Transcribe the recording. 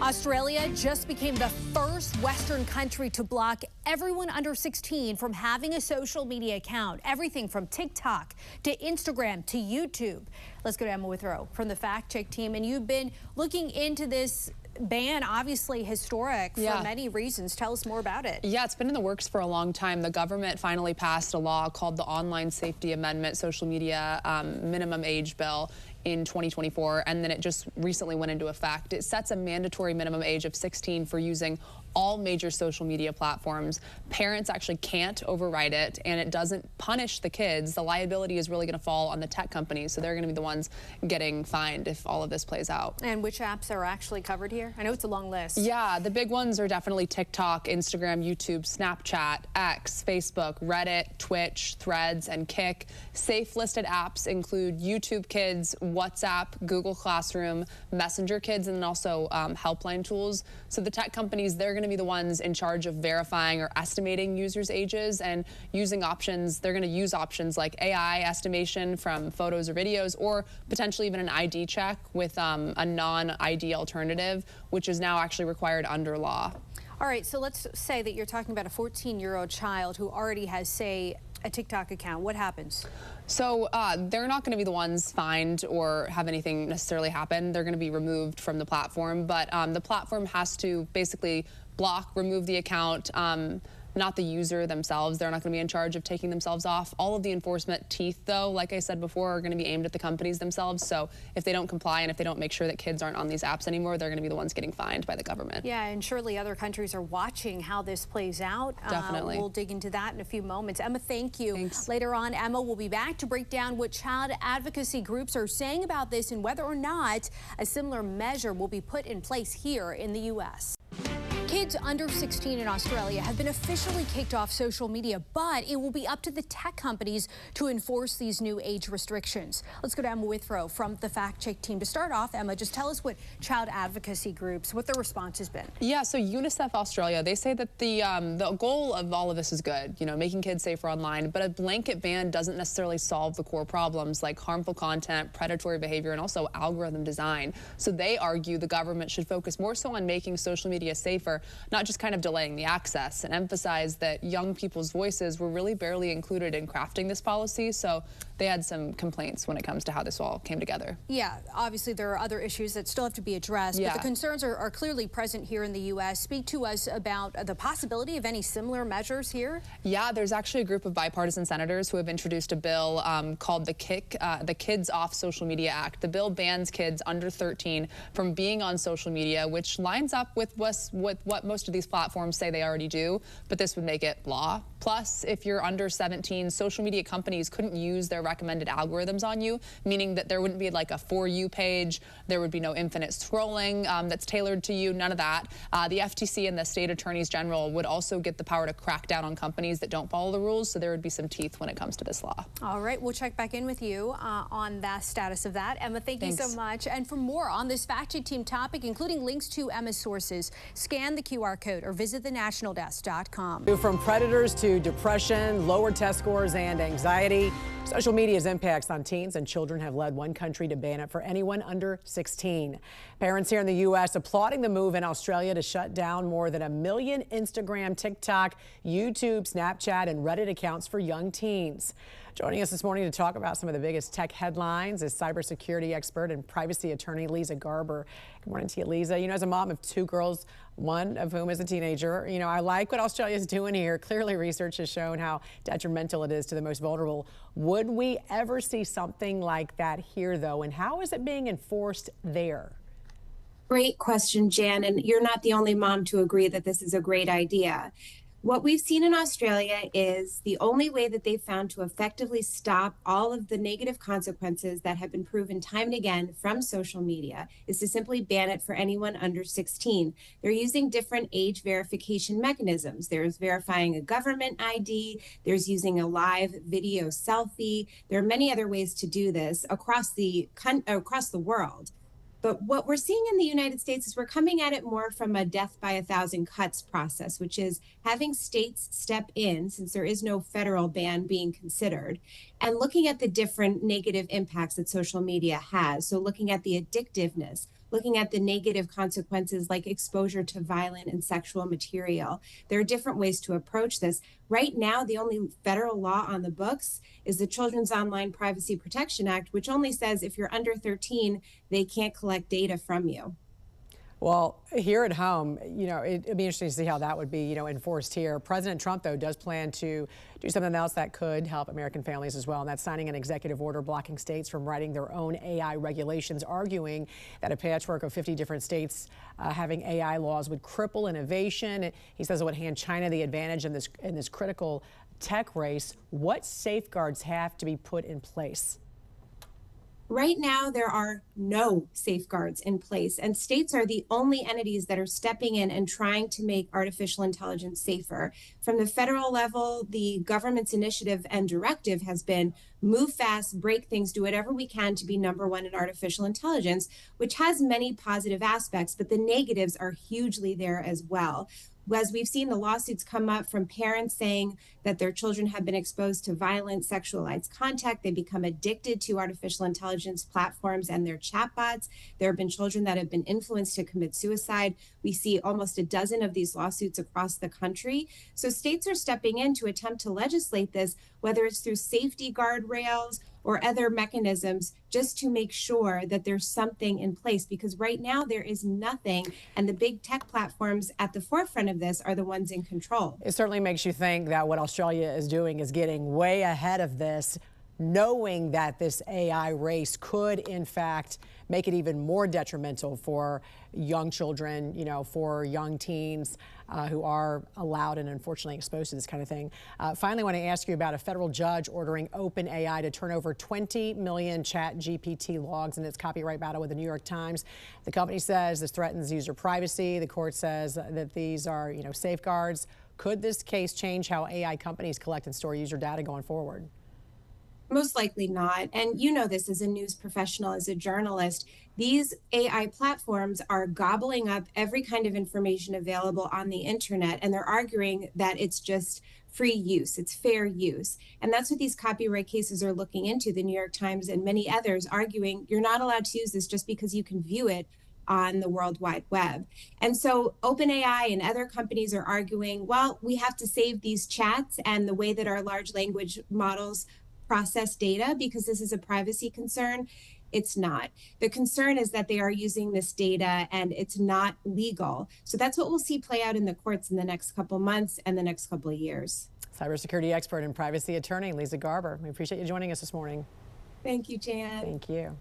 Australia just became the first Western country to block everyone under 16 from having a social media account. Everything from TikTok to Instagram to YouTube. Let's go to Emma Withrow from the Fact Check team. And you've been looking into this ban, obviously historic for many reasons. Tell us more about it. Yeah, it's been in the works for a long time. The government finally passed a law called the Online Safety Amendment Social Media Minimum Age Bill in 2024, and then it just recently went into effect. It sets a mandatory minimum age of 16 for using all major social media platforms. Parents actually can't override it, and it doesn't punish the kids. The liability is really going to fall on the tech companies, so they're going to be the ones getting fined if all of this plays out. And which apps are actually covered here? I know it's a long list. Yeah, the big ones are definitely TikTok, Instagram, YouTube, Snapchat, X, Facebook, Reddit, Twitch, Threads, and Kick. Safe listed apps include YouTube Kids, WhatsApp, Google Classroom, Messenger Kids, and then also helpline tools. So the tech companies, they're going to be the ones in charge of verifying or estimating users' ages and using options. They're going to use options like AI estimation from photos or videos, or potentially even an ID check with a non-ID alternative, which is now actually required under law. All right, so let's say that you're talking about a 14-year-old child who already has, say, a TikTok account. What happens? So they're not going to be the ones fined or have anything necessarily happen. They're going to be removed from the platform, but the platform has to basically block, remove the account, not the user themselves. They're not going to be in charge of taking themselves off. All of the enforcement teeth, though, like I said before, are going to be aimed at the companies themselves. So if they don't comply and if they don't make sure that kids aren't on these apps anymore, they're going to be the ones getting fined by the government. Yeah, and surely other countries are watching how this plays out. Definitely. We'll dig into that in a few moments. Emma, thank you. Thanks. Later on, Emma will be back to break down what child advocacy groups are saying about this and whether or not a similar measure will be put in place here in the U.S. Kids under 16 in Australia have been officially kicked off social media, but it will be up to the tech companies to enforce these new age restrictions. Let's go to Emma Withrow from the Fact Check team. To start off, Emma, just tell us what child advocacy groups, what their response has been. Yeah, so UNICEF Australia, they say that the goal of all of this is good, you know, making kids safer online, but a blanket ban doesn't necessarily solve the core problems like harmful content, predatory behavior, and also algorithm design. So they argue the government should focus more so on making social media safer, not just kind of delaying the access, and emphasize that young people's voices were really barely included in crafting this policy. So they had some complaints when it comes to how this all came together. Yeah, obviously there are other issues that still have to be addressed, but the concerns are clearly present here in the U.S. Speak to us about the possibility of any similar measures here. Yeah, there's actually a group of bipartisan senators who have introduced a bill called the Kids Off Social Media Act. The bill bans kids under 13 from being on social media, which lines up with what most of these platforms say they already do, but this would make it law. Plus, if you're under 17, social media companies couldn't use their recommended algorithms on you, meaning that there wouldn't be like a For You page, there would be no infinite scrolling that's tailored to you, none of that. The FTC and the state attorneys general would also get the power to crack down on companies that don't follow the rules, so there would be some teeth when it comes to this law. All right, we'll check back in with you on the status of that. Emma, thank you so much. And for more on this Fact Check team topic, including links to Emma's sources, scan the QR code or visit thenationaldesk.com. From predators to depression, lower test scores, and anxiety, social media's impacts on teens and children have led one country to ban it for anyone under 16. Parents here in the U.S. applauding the move in Australia to shut down more than 1 million Instagram, TikTok, YouTube, Snapchat, and Reddit accounts for young teens. Joining us this morning to talk about some of the biggest tech headlines is cybersecurity expert and privacy attorney Lisa Garber. Good morning to you, Lisa. You know, as a mom of 2 girls, one of whom is a teenager, you know, I like what Australia is doing here. Clearly, research has shown how detrimental it is to the most vulnerable. Would we ever see something like that here, though? And how is it being enforced there? Great question, Jan. And you're not the only mom to agree that this is a great idea. What we've seen in Australia is the only way that they've found to effectively stop all of the negative consequences that have been proven time and again from social media is to simply ban it for anyone under 16. They're using different age verification mechanisms. There's verifying a government ID, there's using a live video selfie. There are many other ways to do this across the world. But what we're seeing in the United States is we're coming at it more from a death by 1,000 cuts process, which is having states step in, since there is no federal ban being considered, and looking at the different negative impacts that social media has. So looking at the addictiveness, looking at the negative consequences like exposure to violent and sexual material. There are different ways to approach this. Right now, the only federal law on the books is the Children's Online Privacy Protection Act, which only says if you're under 13, they can't collect data from you. Well, here at home, it'd be interesting to see how that would be, enforced here. President Trump, though, does plan to do something else that could help American families as well, and that's signing an executive order blocking states from writing their own AI regulations, arguing that a patchwork of 50 different states having AI laws would cripple innovation. He says it would hand China the advantage in this critical tech race. What safeguards have to be put in place? Right now, there are no safeguards in place, and states are the only entities that are stepping in and trying to make artificial intelligence safer. From the federal level, the government's initiative and directive has been move fast, break things, do whatever we can to be #1 in artificial intelligence, which has many positive aspects, but the negatives are hugely there as well. As we've seen the lawsuits come up from parents saying that their children have been exposed to violent sexualized content, they become addicted to artificial intelligence platforms and their chatbots. There have been children that have been influenced to commit suicide. We see almost a dozen of these lawsuits across the country. So states are stepping in to attempt to legislate this, whether it's through safety guardrails or other mechanisms, just to make sure that there's something in place, because right now there is nothing, and the big tech platforms at the forefront of this are the ones in control. It certainly makes you think that what Australia is doing is getting way ahead of this, knowing that this AI race could, in fact, make it even more detrimental for young children, for young teens who are allowed and unfortunately exposed to this kind of thing. Finally, I want to ask you about a federal judge ordering OpenAI to turn over 20 million ChatGPT logs in its copyright battle with the New York Times. The company says this threatens user privacy. The court says that these are, safeguards. Could this case change how AI companies collect and store user data going forward? Most likely not. And you know this as a news professional, as a journalist. These AI platforms are gobbling up every kind of information available on the internet, and they're arguing that it's just free use, it's fair use. And that's what these copyright cases are looking into. The New York Times and many others arguing you're not allowed to use this just because you can view it on the World Wide Web. And so OpenAI and other companies are arguing, well, we have to save these chats and the way that our large language models process data because this is a privacy concern. It's not. The concern is that they are using this data and it's not legal. So that's what we'll see play out in the courts in the next couple months and the next couple of years. Cybersecurity expert and privacy attorney Lisa Garber, we appreciate you joining us this morning. Thank you, Jan. Thank you.